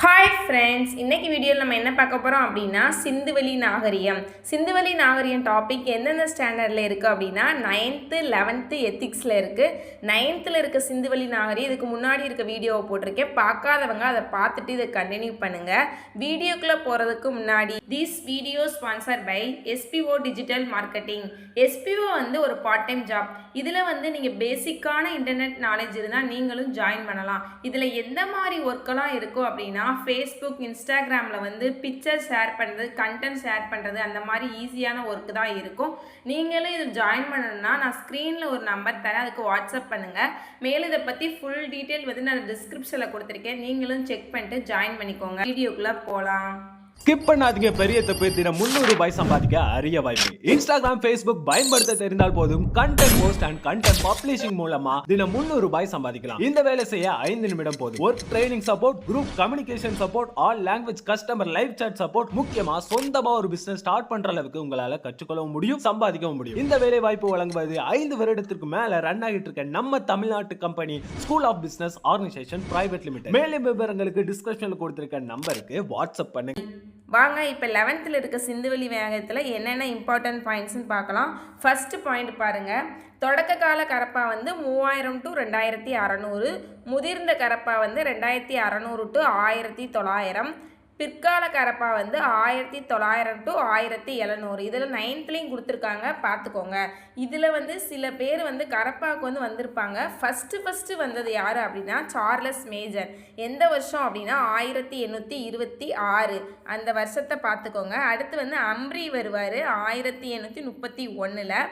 Hi friends, இன்றைக்கி வீடியோவில் நம்ம என்ன பார்க்க போகிறோம் அப்படின்னா சிந்துவெளி நாகரிகம். சிந்துவெளி நாகரிகம் டாபிக் எந்தெந்த ஸ்டாண்டர்டில் இருக்குது அப்படின்னா 9th 11th எத்திக்ஸில் இருக்குது. 9th இருக்க சிந்துவெளி நாகரிகம் இதுக்கு முன்னாடி இருக்க வீடியோவை போட்டிருக்கேன். பார்க்காதவங்க அதை பார்த்துட்டு இதை கண்டினியூ பண்ணுங்கள். வீடியோக்குள்ளே போகிறதுக்கு முன்னாடி this video sponsor by SPO digital marketing. SPO வந்து ஒரு பார்ட் டைம் ஜாப். இதில் வந்து நீங்கள் பேசிக்கான இன்டர்நெட் நாலேஜ் இருந்தால் நீங்களும் ஜாயின் பண்ணலாம். இதில் எந்த மாதிரி ஒர்க்கெல்லாம் இருக்கும் அப்படின்னா ஃபேஸ்புக் இன்ஸ்டாகிராமில் வந்து பிக்சர் ஷேர் பண்ணுறது, கண்டென்ட் ஷேர் பண்ணுறது, அந்த மாதிரி ஈஸியான ஒர்க்கு தான் இருக்கும். நீங்களும் இதில் ஜாயின் பண்ணணும்னா நான் ஸ்க்ரீனில் ஒரு நம்பர் தரேன், அதுக்கு வாட்ஸ்அப் பண்ணுங்கள். மேலும் இதை பற்றி ஃபுல் டீட்டெயில் வந்து நான் டிஸ்கிரிப்ஷனில் கொடுத்துருக்கேன், நீங்களும் செக் பண்ணிட்டு ஜாயின் பண்ணிக்கோங்க. வீடியோக்குள்ளே போகலாம். ஸ்கிப் பண்ணாதீங்க. பெரிய தப்பு. தினம் 300 ரூபாய் சம்பாதிக்க அரிய வாய்ப்பு. இன்ஸ்டாகிராம், ஃபேஸ்புக் பயன்படுத்த தெரிந்தால் போதும். Content post and content publishing மூலமா தினம் 300 ரூபாய் சம்பாதிக்கலாம். இந்த வேலை செய்ய 5 நிமிடம் போதும். Work training support, group communication support, all language customer live chat support, முக்கியமா சொந்தமா ஒரு பிசினஸ் ஸ்டார்ட் பண்ற அளவுக்கு உங்களால கற்றுக்கொள்ளவும் முடியும், சம்பாதிக்கவும் முடியும். இந்த வேலை வாய்ப்பு வழங்குவது 5 வருடத்திற்கு மேல ரன் ஆகிட்டு இருக்க நம்ம தமிழ்நாட்டு company school of business organisation private limited. மேலும் விவரங்களுக்கு டிஸ்கிரிப்ஷன்ல கொடுத்திருக்க நம்பருக்கு வாட்ஸ்அப் பண்ணுங்க. வாங்க இப்போ 11th இருக்க சிந்துவெளி வேகத்தில் என்னென்ன இம்பார்ட்டன்ட் பாயிண்ட்ஸ்னு பார்க்கலாம். ஃபர்ஸ்ட் பாயிண்ட் பாருங்கள். தொடக்க கால கரப்பா வந்து 3000 to 2600, முதிர்ந்த கரப்பா வந்து 2600 to 1900, பிற்கால கரப்பா வந்து 1900 to 1700. இதில் 9thலையும் கொடுத்துருக்காங்க, பார்த்துக்கோங்க. இதில் வந்து சில பேர் வந்து கரப்பாவுக்கு வந்து வந்திருப்பாங்க. ஃபஸ்ட்டு வந்தது யார் அப்படின்னா சார்லஸ் மேஜர். எந்த வருஷம் அப்படின்னா 1826, அந்த வருஷத்தை பார்த்துக்கோங்க. அடுத்து வந்து அம்ரி வருவார் 1831.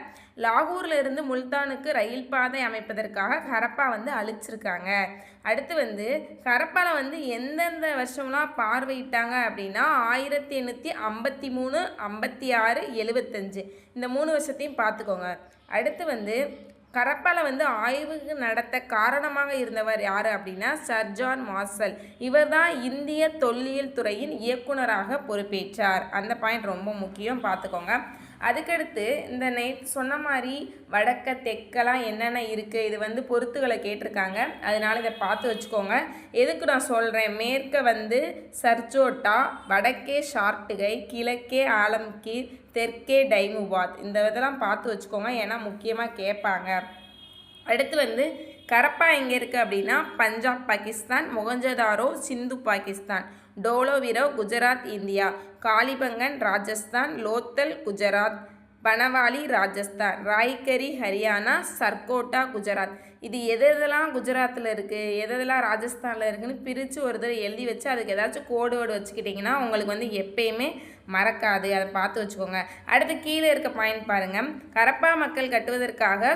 லாகூரில் இருந்து முல்தானுக்கு ரயில் பாதை அமைப்பதற்காக ஹரப்பா வந்து அழிச்சிருக்காங்க. அடுத்து வந்து ஹரப்பாவில் வந்து எந்தெந்த வருஷம்லாம் பார்வையிட்டாங்க அப்படின்னா 1853, 56, 75, இந்த 3 வருஷத்தையும் பார்த்துக்கோங்க. அடுத்து வந்து ஹரப்பாவில் வந்து ஆய்வுக்கு நடத்த காரணமாக இருந்தவர் யார் அப்படின்னா சர் ஜான் மார்ஷல். இவர் தான் இந்திய தொல்லியல் துறையின் இயக்குனராக பொறுப்பேற்றார். அந்த பாயிண்ட் ரொம்ப முக்கியம், பார்த்துக்கோங்க. அதுக்கடுத்து இந்த சொன்ன மாதிரி வடக்க தெற்கெல்லாம் என்னென்ன இருக்குது, இது வந்து பொறுத்துகளை கேட்டிருக்காங்க, அதனால் இதை பார்த்து வச்சுக்கோங்க. எதுக்கு நான் சொல்கிறேன், மேற்க வந்து சர்ஜோட்டா, வடக்கே ஷார்ட்டுகை, கிழக்கே ஆலம்கீர், தெற்கே டைமுபாத். இந்த இதெல்லாம் பார்த்து வச்சுக்கோங்க, ஏன்னா முக்கியமாக கேட்பாங்க. அடுத்து வந்து கரப்பா எங்கே இருக்குது அப்படின்னா பஞ்சாப் பாகிஸ்தான், மொகஞ்சதாரோ சிந்து பாகிஸ்தான், டோலோவிரோ குஜராத் இந்தியா, காலிபங்கன் ராஜஸ்தான், லோத்தல் குஜராத், பனவாலி ராஜஸ்தான், ராய்கரி ஹரியானா, சர்கோட்டா குஜராத். இது எதெல்லாம் குஜராத்தில் இருக்குது, எதெல்லாம் ராஜஸ்தானில் இருக்குதுன்னு பிரித்து ஒரு தடவை எழுதி வச்சு அதுக்கு ஏதாச்சும் கோடு வச்சுக்கிட்டிங்கன்னா உங்களுக்கு வந்து எப்பயுமே மறக்காது, அதை பார்த்து வச்சுக்கோங்க. அடுத்து கீழே இருக்க பாயிண்ட் பாருங்கள். கரப்பா மக்கள் கட்டுவதற்காக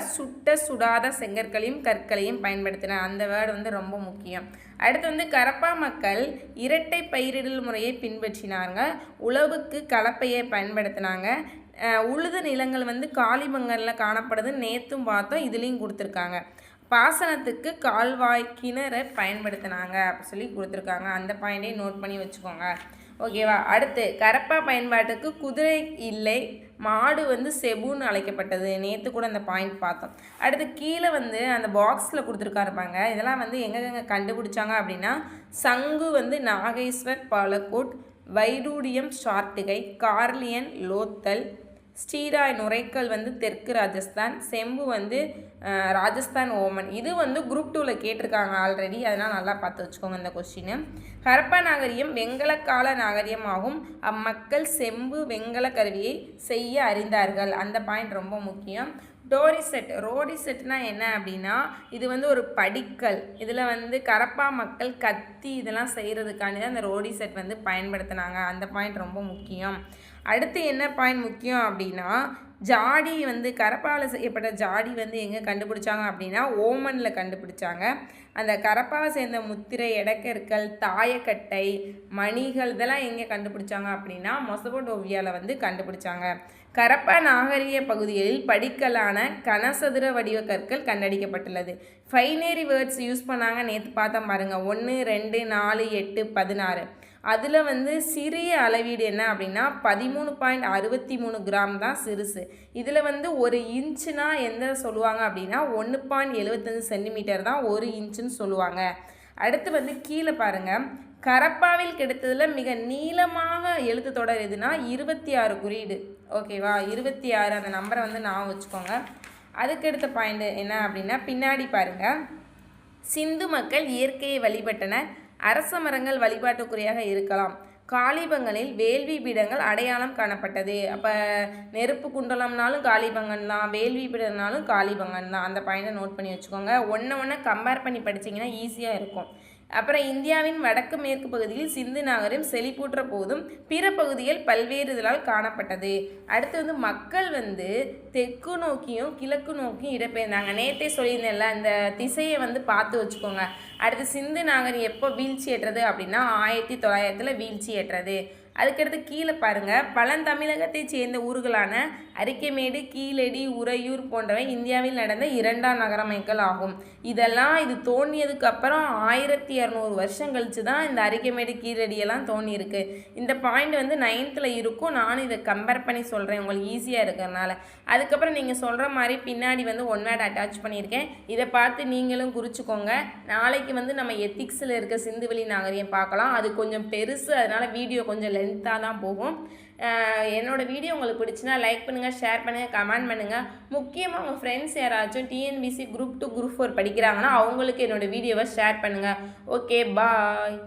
சுடாத செங்கற்களையும் கற்களையும் பயன்படுத்தின, அந்த வேர்டு வந்து ரொம்ப முக்கியம். அடுத்து வந்து கரப்பா மக்கள் இரட்டை பயிரிடல் முறையை பின்பற்றினாங்க. உழவுக்கு கலப்பையை பயன்படுத்தினாங்க. உழுத நிலங்கள் வந்து காலிபங்கனில் காணப்படுது, நேற்றும் பார்த்தோம், இதுலேயும் கொடுத்துருக்காங்க. பாசனத்துக்கு கால்வாய் கிணறை பயன்படுத்தினாங்க அப்படி சொல்லி கொடுத்துருக்காங்க. அந்த பாயிண்டையும் நோட் பண்ணி வச்சுக்கோங்க, ஓகேவா. அடுத்து கரப்பா பயன்பாட்டுக்கு குதிரை இல்லை, மாடு வந்து செபுன்னு அழைக்கப்பட்டது, நேற்று கூட அந்த பாயிண்ட் பார்த்தோம். அடுத்து கீழே வந்து அந்த பாக்ஸில் கொடுத்துருக்காருப்பாங்க, இதெல்லாம் வந்து எங்கெங்கே கண்டுபிடிச்சாங்க அப்படின்னா சங்கு வந்து நாகேஸ்வர் பாலக்கோட், வைடூரியம் ஷார்ட்டுகை, கார்லியன் லோத்தல், ஸ்டீராய் நுரைக்கல் வந்து தெற்கு ராஜஸ்தான், செம்பு வந்து ராஜஸ்தான் ஓமன். இது வந்து குரூப் 2ல் கேட்டிருக்காங்க ஆல்ரெடி, அதனால் நல்லா பார்த்து வச்சுக்கோங்க இந்த கொஸ்டின். ஹரப்பா நாகரிகம் வெங்கலக்கால நாகரிகம் ஆகும். அம்மக்கள் செம்பு வெங்கல கருவியை செய்ய அறிந்தார்கள், அந்த பாயிண்ட் ரொம்ப முக்கியம். ரோடிசெட்னா என்ன அப்படின்னா இது வந்து ஒரு படிக்கல். இதில் வந்து கரப்பா மக்கள் கத்தி இதெல்லாம் செய்கிறதுக்காண்டி தான் இந்த ரோடிசெட் வந்து பயன்படுத்தினாங்க, அந்த பாயிண்ட் ரொம்ப முக்கியம். அடுத்து என்ன பாயிண்ட் முக்கியம் அப்படின்னா ஜாடி வந்து கரப்பாவில் செய்யப்பட்ட ஜாடி வந்து எங்கே கண்டுபிடிச்சாங்க அப்படின்னா ஓமனில் கண்டுபிடிச்சாங்க. அந்த கரப்பாவை சேர்ந்த முத்திரை, எடக்கற்கள், தாயக்கட்டை, மணிகள் இதெல்லாம் எங்கே கண்டுபிடிச்சாங்க அப்படின்னா மொசபடோவியாவில் வந்து கண்டுபிடிச்சாங்க. கரப்பா நாகரிக பகுதிகளில் படிக்கலான கனசதுர வடிவ கற்கள் கண்டடிக்கப்பட்டுள்ளது. ஃபைனரி வேர்ட்ஸ் யூஸ் பண்ணாங்க, நேற்று பார்த்தா பாருங்கள், 1, 2, 4, 8, 16. அதில் வந்து சிறிய அளவீடு என்ன அப்படின்னா 13.63 கிராம் தான் சிறுசு. இதில் வந்து 1 இன்ச்சுனா எந்த சொல்லுவாங்க அப்படின்னா 1.75 சென்டிமீட்டர் தான் 1 இன்ச்சுன்னு சொல்லுவாங்க. அடுத்து வந்து கீழே பாருங்கள், கரப்பாவில் கிடைத்ததில் மிக நீளமாக எழுத்து தொடர் எதுனா 26 குறியீடு. ஓகேவா, 26 அந்த நம்பரை வந்து ஞாபகம் வச்சுக்கோங்க. அதுக்கடுத்த பாயிண்ட் என்ன அப்படின்னா பின்னாடி பாருங்கள். சிந்து மக்கள் இயற்கையை வழிபட்டனர். அரச மரங்கள் வழிபாட்டுக்குறியாக இருக்கலாம். காளிபங்களில் வேள்வி பீடங்கள் அடையாளம் காணப்பட்டது. அப்போ நெருப்பு குண்டலம்னாலும் காளிபங்கன் தான், வேள்வி பீடம்னாலும் காளிபங்கன் தான். அந்த பாயிண்டை நோட் பண்ணி வச்சுக்கோங்க. ஒன்று கம்பேர் பண்ணி படிச்சிங்கன்னா ஈஸியாக இருக்கும். அப்புறம் இந்தியாவின் வடக்கு மேற்கு பகுதியில் சிந்து நாகரிகம் செழிப்புற்ற போதும் பிற பகுதிகள் பல்வேறு இதனால் காணப்பட்டது. அடுத்து வந்து மக்கள் வந்து தெற்கு நோக்கியும் கிழக்கு நோக்கியும் இடம்பெயர்ந்தாங்க. நேற்றே சொல்லியிருந்தேன்ல, இந்த திசையை வந்து பார்த்து வச்சுக்கோங்க. அடுத்து சிந்து நாகரிகம் எப்போ வீழ்ச்சி ஏற்றது அப்படின்னா 1900 வீழ்ச்சி ஏற்றது. அதுக்கடுத்து கீழே பாருங்கள். பழந்தமிழகத்தை சேர்ந்த ஊர்களான அரிக்கமேடு, கீழடி, உறையூர் போன்றவை இந்தியாவில் நடந்த 2ஆம் நகரமைக்கல் ஆகும். இது தோன்றியதுக்கு அப்புறம் 1200 வருஷம் கழிச்சு தான் இந்த அரிக்கமேடு, கீழடியெல்லாம் தோன்றியிருக்கு. இந்த பாயிண்ட் வந்து 9th இருக்கும். நானும் இதை கம்பேர் பண்ணி சொல்கிறேன் உங்களுக்கு ஈஸியாக இருக்கிறதுனால. அதுக்கப்புறம் நீங்கள் சொல்கிற மாதிரி பின்னாடி வந்து ஒன் வேர்ட் அட்டாச் பண்ணியிருக்கேன். இதை பார்த்து நீங்களும் குறிச்சிக்கோங்க. நாளைக்கு வந்து நம்ம எத்திக்ஸில் இருக்க சிந்துவெளி நாகரிகம் பார்க்கலாம். அது கொஞ்சம் பெருசு, அதனால் வீடியோ கொஞ்சம் லென்த்தாக தான் போகும். என்னோடய வீடியோ உங்களுக்கு பிடிச்சினா லைக் பண்ணுங்கள், ஷேர் பண்ணுங்கள், கமெண்ட் பண்ணுங்கள். முக்கியமாக உங்கள் ஃப்ரெண்ட்ஸ் யாராச்சும் TNPSC Group 2 Group 4 படிக்கிறாங்கன்னா அவங்களுக்கு என்னோடய வீடியோவை ஷேர் பண்ணுங்கள். ஓகே, பாய்.